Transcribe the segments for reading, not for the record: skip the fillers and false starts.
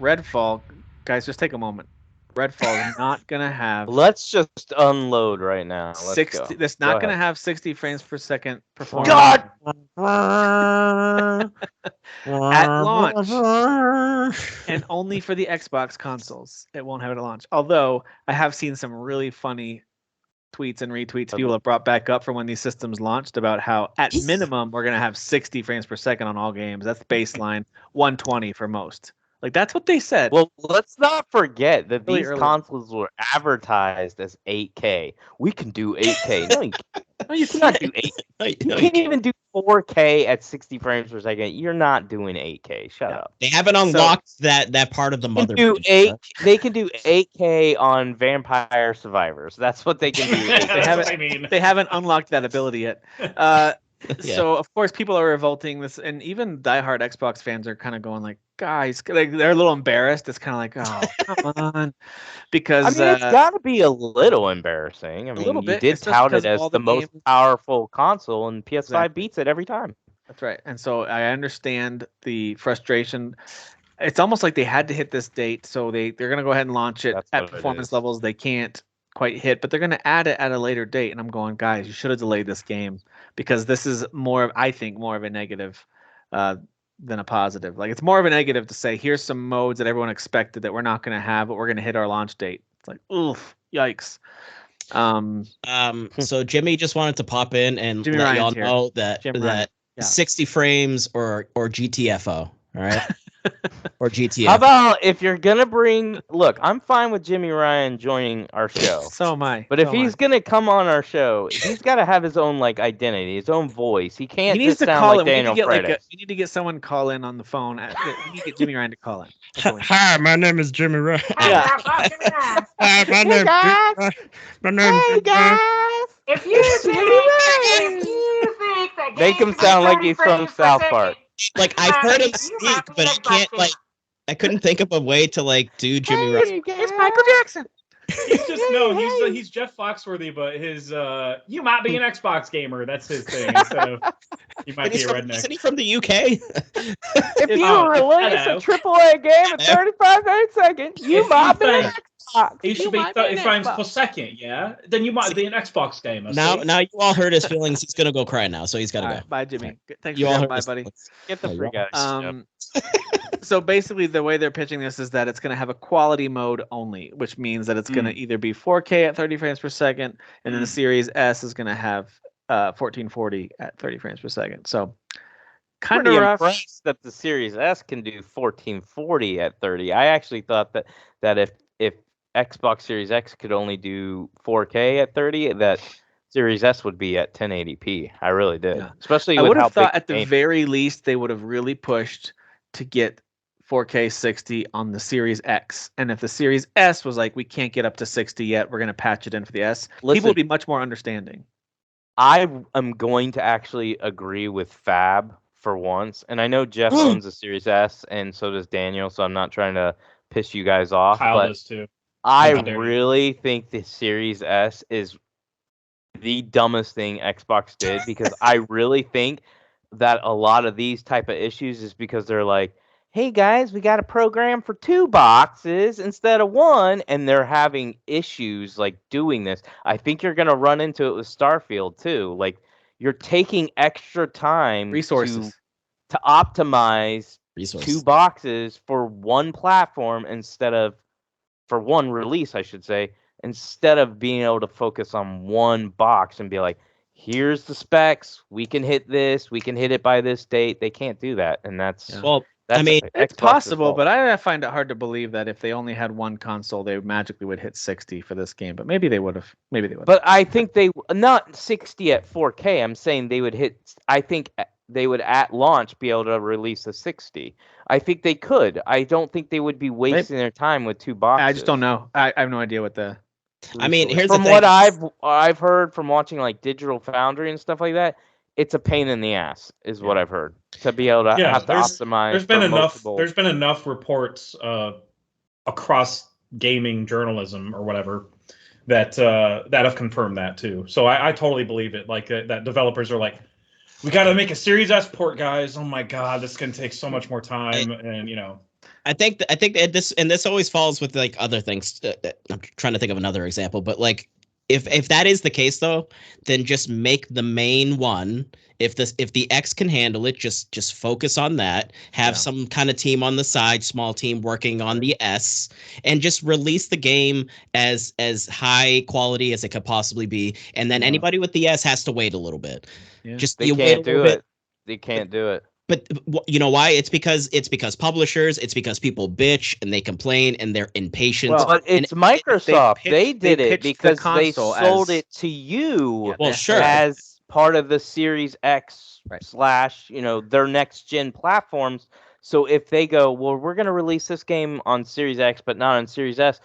Redfall, guys, just take a moment. Redfall is not gonna have Let's just unload right now. Let's 60. go. That's Go not ahead. gonna have 60 frames per second performance God! at launch, and only for the Xbox consoles. It won't have it at launch. Although I have seen some really funny tweets and retweets people have brought back up from when these systems launched about how at minimum we're gonna have 60 frames per second on all games. That's baseline, 120 for most. Like that's what they said. Well, let's not forget that Really these early. consoles were advertised as 8K. We can do 8K. No, you can't. No, you cannot do 8K. You can't can't. even do 4K at 60 frames per second. You're not doing 8K. Shut up. They haven't unlocked that part of the They can motherboard. do 8. They can do 8K on Vampire Survivors. That's what they can do. They haven't unlocked that ability yet. So of course people are revolting this, and even diehard Xbox fans are kind of going like, guys, like, they're a little embarrassed. It's kind of like, oh, come on, because I mean, it's got to be a little embarrassing. I mean, little you bit, did especially tout because it of as all the the most games. powerful console, and PS5 Exactly. beats it every time. That's right. And so I understand the frustration. It's almost like they had to hit this date, so they're going to go ahead and launch it That's at what it performance is. levels they can't quite hit, but they're going to add it at a later date. And I'm going, guys, you should have delayed this game, because this is I think, more of a negative than a positive. Like, it's more of a negative to say, here's some modes that everyone expected that we're not going to have, but we're going to hit our launch date. It's like, oof, yikes. So Jimmy just wanted to pop in and Jimmy let Ryan's y'all know that Jim Ryan. Yeah. 60 frames or GTFO, all right? Or GTFO. How about if you're gonna look, I'm fine with Jimmy Ryan joining our show. So am I. But if he's gonna come on our show, he's got to have his own identity, his own voice. He can't He needs just to sound call like in. Daniel We Freitas. need to get someone call in on the phone. We need to get Jimmy Ryan to call in. Hi, my name is Jimmy Ryan. Yeah. Hi, my name. My name. Hey guys. If you think that Make him sound like he's from South Park. Like, I've heard him speak, but I can't I couldn't think of a way to do Jimmy Ryan. It's Michael Jackson. He's just he's Jeff Foxworthy, but his you might be an Xbox gamer. That's his thing. So you might be a redneck. Isn't he from the UK? If you release a AAA game in 35 seconds, you might be an Xbox. He should be 30 frames per second, yeah? Then you might be an Xbox gamer. Now you all heard his feelings. He's gonna go cry now, so he's gotta go. Bye, Jimmy. Thanks You for all coming heard by, his buddy. Get the freak out. So basically, the way they're pitching this is that it's going to have a quality mode only, which means that it's going to either be 4K at 30 frames per second, and then the Series S is going to have 1440 at 30 frames per second. So kind of rough. Impressed that the Series S can do 1440 at 30. I actually thought that if Xbox Series X could only do 4K at 30, that Series S would be at 1080p. I really did. Yeah. Especially I with would how have thought big at the very least they would have really pushed to get 4K 60 on the Series X. And if the Series S was like, we can't get up to 60 yet, we're going to patch it in for the S, people would be much more understanding. I am going to actually agree with Fab for once. And I know Jeff owns a Series S, and so does Daniel, so I'm not trying to piss you guys off. Kyle does too. I really think the Series S is the dumbest thing Xbox did, because I really think that a lot of these type of issues is because they're like, hey guys, we got a program for 2 boxes instead of 1, and they're having issues like doing this. I think you're gonna run into it with Starfield too. Like, you're taking extra time resources to optimize 2 boxes for 1 platform for 1 release, I should say, instead of being able to focus on 1 box and be like, here's the specs, we can hit this, we can hit it by this date. They can't do that, and that's it's possible, but I find it hard to believe that if they only had 1 console, they magically would hit 60 for this game. But maybe they would have. But I think they not 60 at 4K. I'm saying they would hit. I think they would at launch be able to release a 60. I think they could. I don't think they would be wasting their time with 2 boxes. I just don't know. I have no idea what the. I mean, here's from the thing. what I've heard from watching like Digital Foundry and stuff like that, it's a pain in the ass, is what I've heard, to be able to have to optimize. There's been enough reports across gaming journalism or whatever that have confirmed that too. So I totally believe it. Like that developers are like, we got to make a Series S port, guys. Oh my God, this is gonna take so much more time, and I think that this always falls with like other things. I'm trying to think of another example, but like if that is the case though, then just make the main one. If the X can handle it, just focus on that. Have some kind of team on the side, small team working on the S, and just release the game as high quality as it could possibly be. And then anybody with the S has to wait a little bit. Yeah. Just They you wait a can't little do bit. it. They can't do it. But you know why? It's because publishers. It's because people bitch and they complain and they're impatient. Well, But it's Microsoft. They did they it pitched the because they console sold as- it to you Yeah, Well, they- sure. as part of the Series X Right. / their next gen platforms. So if they go, well, we're going to release this game on Series X, but not on Series S,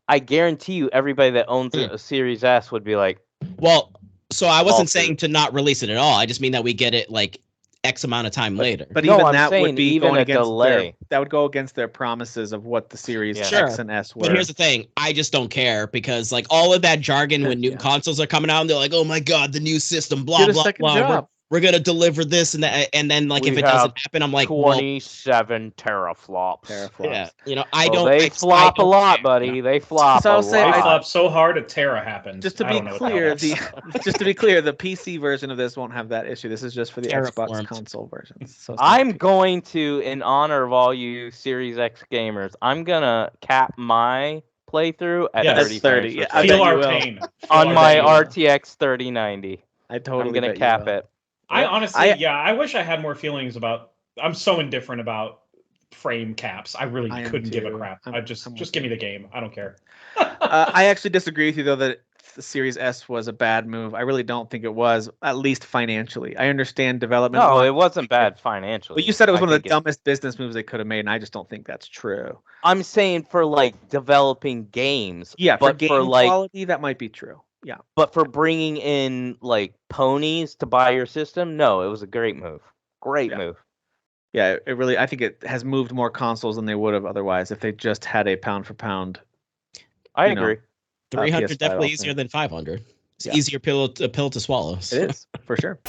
I guarantee you everybody that owns a Series S would be like, Well, so I wasn't Falter. saying to not release it at all. I just mean that we get it like X amount of time later. But No, even I'm that would saying be even going a against delay. that would go against their promises of what the Series Yeah. Sure. X and S were. But here's the thing, I just don't care because like all of that jargon when new Yeah. consoles are coming out and they're like, oh my god, the new system, blah Get a blah second blah. job. We're gonna deliver this and that, and then like We if it have doesn't happen, I'm like, well, 27 teraflops. Teraflops. yeah, I Well, don't. they I flop a don't lot, care, buddy. you know? They flop So I'll a say They lot. flop so hard a Terra happens. Just to I be don't know what the hell clear, that's. just to be clear, the PC version of this won't have that issue. This is just for the Xbox Terraformed. console versions. So it's not I'm PC. going to, in honor of all you Series X gamers, I'm gonna cap my playthrough at Yes. 30 30, frames yeah, per I second. bet Feel you our will. pain. Feel On our my pain. RTX 3090. I totally I'm gonna bet you cap will. it. I Yep. honestly, I wish I had more feelings about. I'm so indifferent about frame caps. I really I am couldn't give a too. crap. I'm just with give me you. the game. I don't care. I actually disagree with you though that the Series S was a bad move. I really don't think it was, at least financially. I understand development. No, wise, it wasn't bad financially. but you said it was I one of think the dumbest business moves they could have made, and I just don't think that's true. I'm saying for like developing games. Yeah, for but game for like, quality, that might be true. Yeah. but for bringing in like ponies to buy your system, no, it was a great move. Great Yeah. move. Yeah, it really. I think it has moved more consoles than they would have otherwise if they just had a pound for pound. I You know, agree. 300 PS5 definitely alternate. easier than 500. It's Yeah. easier pill to swallow. It is for sure.